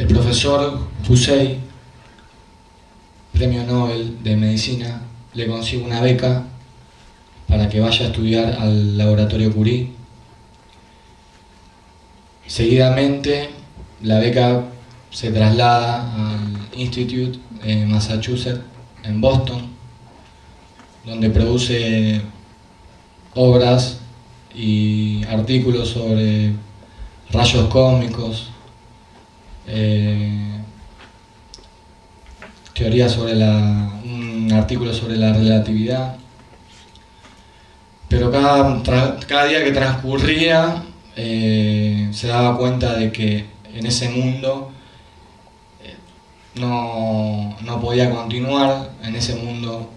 El profesor Hussein, premio Nobel de Medicina, le consigue una beca para que vaya a estudiar al laboratorio Curie. Seguidamente, la beca se traslada al Institute de Massachusetts, en Boston, donde produce obras y artículos sobre rayos cósmicos, teoría sobre un artículo sobre la relatividad. Pero cada día que transcurría se daba cuenta de que en ese mundo no podía continuar, en ese mundo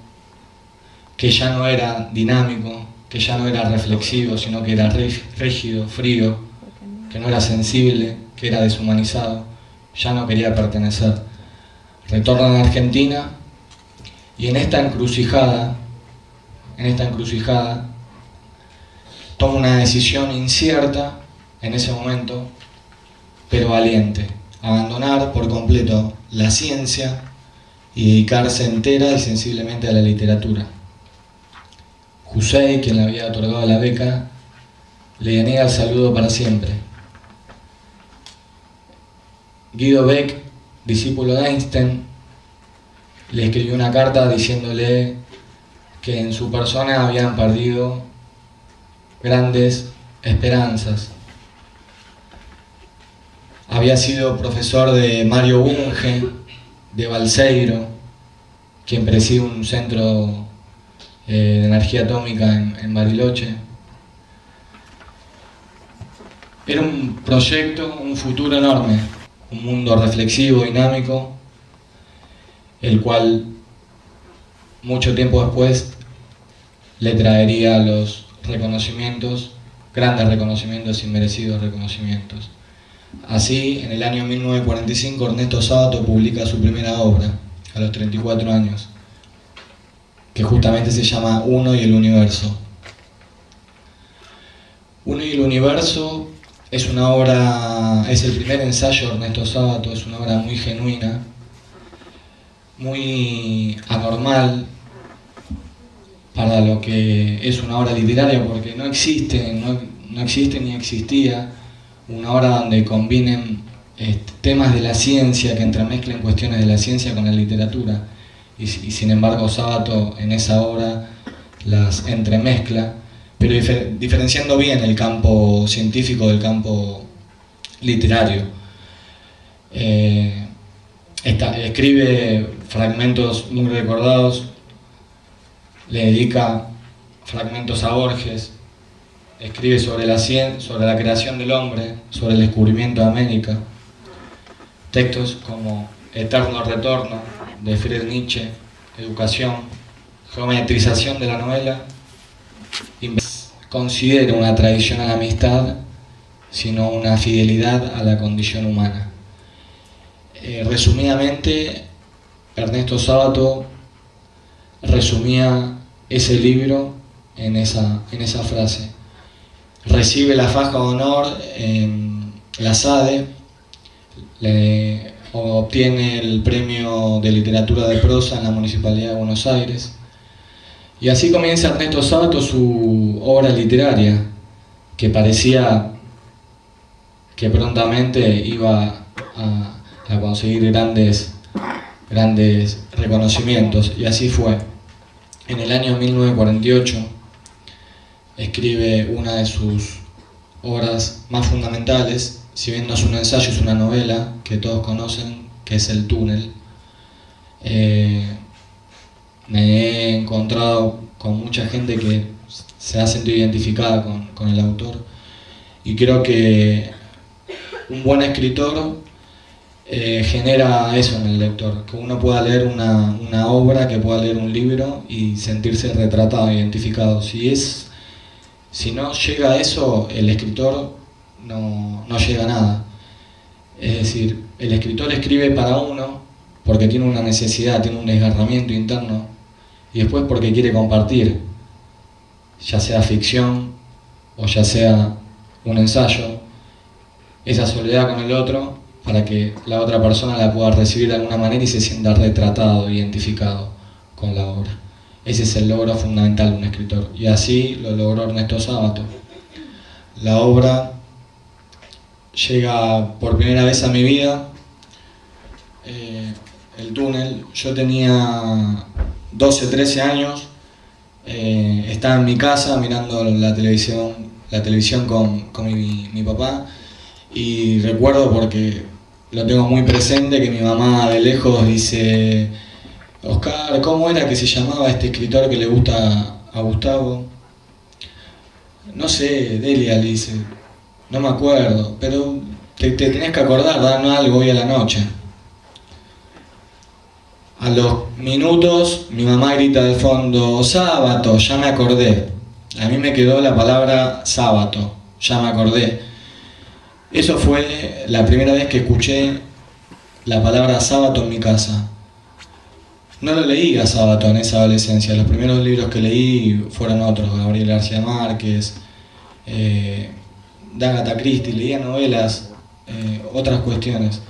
que ya no era dinámico, que ya no era reflexivo, sino que era rígido, frío, que no era sensible, que era deshumanizado. Ya no quería pertenecer. Retorna a Argentina y en esta encrucijada toma una decisión incierta en ese momento, pero valiente: abandonar por completo la ciencia y dedicarse entera y sensiblemente a la literatura. Hussein, quien le había otorgado la beca, le denega el saludo para siempre. Guido Beck, discípulo de Einstein, le escribió una carta diciéndole que en su persona habían perdido grandes esperanzas. Había sido profesor de Mario Bunge, de Balseiro, quien preside un centro de energía atómica en Bariloche. Era un proyecto, un futuro enorme, un mundo reflexivo, dinámico, el cual mucho tiempo después le traería los reconocimientos, grandes reconocimientos y merecidos reconocimientos. Así, en el año 1945, Ernesto Sábato publica su primera obra, a los 34 años, que justamente se llama Uno y el Universo. Uno y el Universo es una obra, es el primer ensayo de Ernesto Sábato, es una obra muy genuina, muy anormal para lo que es una obra literaria, porque no existe ni existía una obra donde combinen temas de la ciencia, que entremezclen cuestiones de la ciencia con la literatura, y sin embargo Sábato en esa obra las entremezcla, pero diferenciando bien el campo científico del campo literario. Escribe fragmentos muy recordados, le dedica fragmentos a Borges, escribe sobre la creación del hombre, sobre el descubrimiento de América, textos como Eterno Retorno, de Friedrich Nietzsche, Educación, Geometrización de la novela. Considera una tradición a la amistad, sino una fidelidad a la condición humana. Resumidamente, Ernesto Sábato resumía ese libro en esa frase. Recibe la faja de honor en la SADE, obtiene el premio de literatura de prosa en la Municipalidad de Buenos Aires, y así comienza Ernesto Sábato su obra literaria, que parecía que prontamente iba a conseguir grandes reconocimientos, y así fue. En el año 1948 escribe una de sus obras más fundamentales, si bien no es un ensayo, es una novela que todos conocen, que es El túnel. Me he encontrado con mucha gente que se ha sentido identificada con el autor, y creo que un buen escritor genera eso en el lector, que uno pueda leer una obra, que pueda leer un libro y sentirse retratado, identificado. Si no llega a eso, el escritor no llega a nada. Es decir, el escritor escribe para uno porque tiene una necesidad, tiene un desgarramiento interno, y después porque quiere compartir, ya sea ficción o ya sea un ensayo, esa soledad con el otro, para que la otra persona la pueda recibir de alguna manera y se sienta retratado, identificado con la obra. Ese es el logro fundamental de un escritor, y así lo logró Ernesto Sábato. La obra llega por primera vez a mi vida, El túnel. Yo tenía 12, 13 años, estaba en mi casa mirando la televisión con mi papá, y recuerdo, porque lo tengo muy presente, que mi mamá de lejos dice: Oscar, ¿cómo era que se llamaba este escritor que le gusta a Gustavo? No sé, Delia, le dice. No me acuerdo, pero te tenés que acordar, danos algo hoy a la noche. A los minutos mi mamá grita del fondo: Sábato, ya me acordé. A mí me quedó la palabra sábato, ya me acordé. Eso fue la primera vez que escuché la palabra sábato en mi casa. No lo leí a Sábato en esa adolescencia. Los primeros libros que leí fueron otros: Gabriel García Márquez, de Agatha Christie. Leía novelas, otras cuestiones.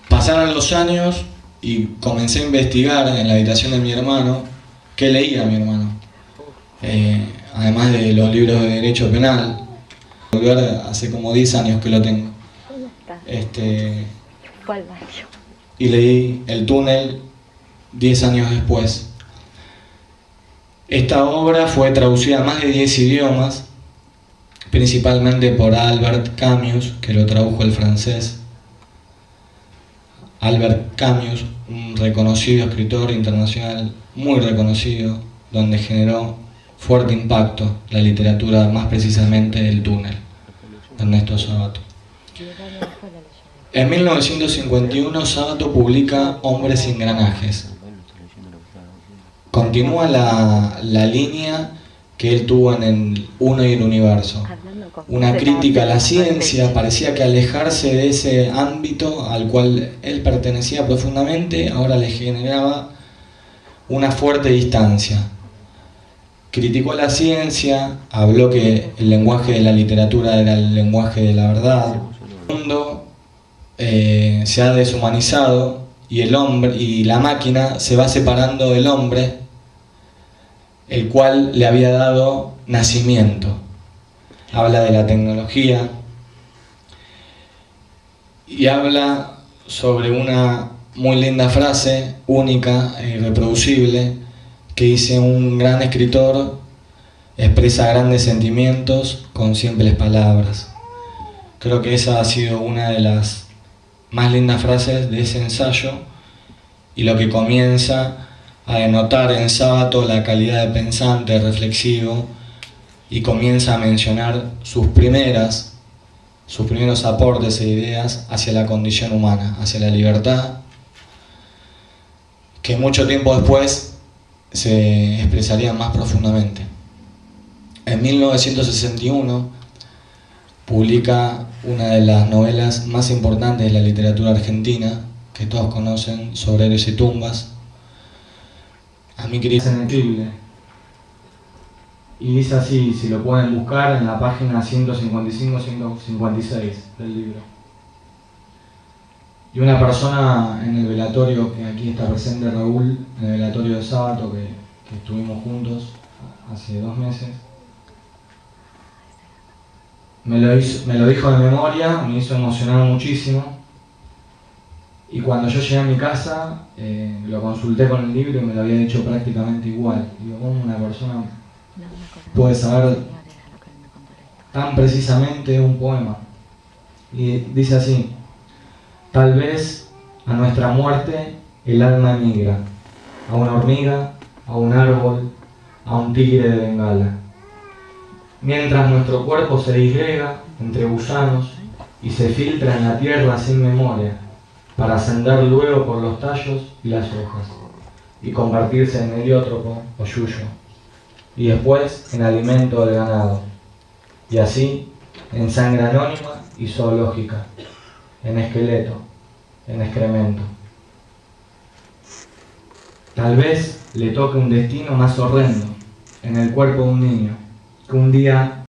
Pasaron los años y comencé a investigar en la habitación de mi hermano qué leía mi hermano, además de los libros de derecho penal. Hace como 10 años que lo tengo. Y leí El túnel 10 años después. Esta obra fue traducida a más de 10 idiomas, principalmente por Albert Camus, que lo tradujo al francés. Albert Camus, un reconocido escritor internacional, muy reconocido, donde generó fuerte impacto la literatura, más precisamente El túnel, de Ernesto Sábato. En 1951 Sábato publica Hombres y engranajes. Continúa la línea que él tuvo en El uno y el universo. Una crítica a la ciencia. Parecía que alejarse de ese ámbito al cual él pertenecía profundamente ahora le generaba una fuerte distancia. Criticó a la ciencia, habló que el lenguaje de la literatura era el lenguaje de la verdad. El mundo se ha deshumanizado y el hombre y la máquina se va separando del hombre, el cual le había dado nacimiento. Habla de la tecnología y habla sobre una muy linda frase, única e irreproducible, que dice: un gran escritor expresa grandes sentimientos con simples palabras. Creo que esa ha sido una de las más lindas frases de ese ensayo, y lo que comienza a denotar en Sábato la calidad de pensante, reflexivo, y comienza a mencionar sus primeros aportes e ideas hacia la condición humana, hacia la libertad, que mucho tiempo después se expresarían más profundamente. En 1961 publica una de las novelas más importantes de la literatura argentina, que todos conocen, Sobre héroes y tumbas. A mí quería ser increíble. Y dice así, si lo pueden buscar, en la página 155-156 del libro. Y una persona en el velatorio, que aquí está presente Raúl, en el velatorio de Sábato, que estuvimos juntos hace 2 meses, me lo dijo de memoria, me hizo emocionar muchísimo. Y cuando yo llegué a mi casa, lo consulté con el libro y me lo había dicho prácticamente igual. Digo, ¿cómo una persona puede saber tan precisamente un poema? Y dice así: tal vez a nuestra muerte el alma emigra, a una hormiga, a un árbol, a un tigre de Bengala. Mientras nuestro cuerpo se disgrega entre gusanos y se filtra en la tierra sin memoria, para ascender luego por los tallos y las hojas, y convertirse en heliótropo o yuyo, y después en alimento del ganado, y así en sangre anónima y zoológica, en esqueleto, en excremento. Tal vez le toque un destino más horrendo, en el cuerpo de un niño, que un día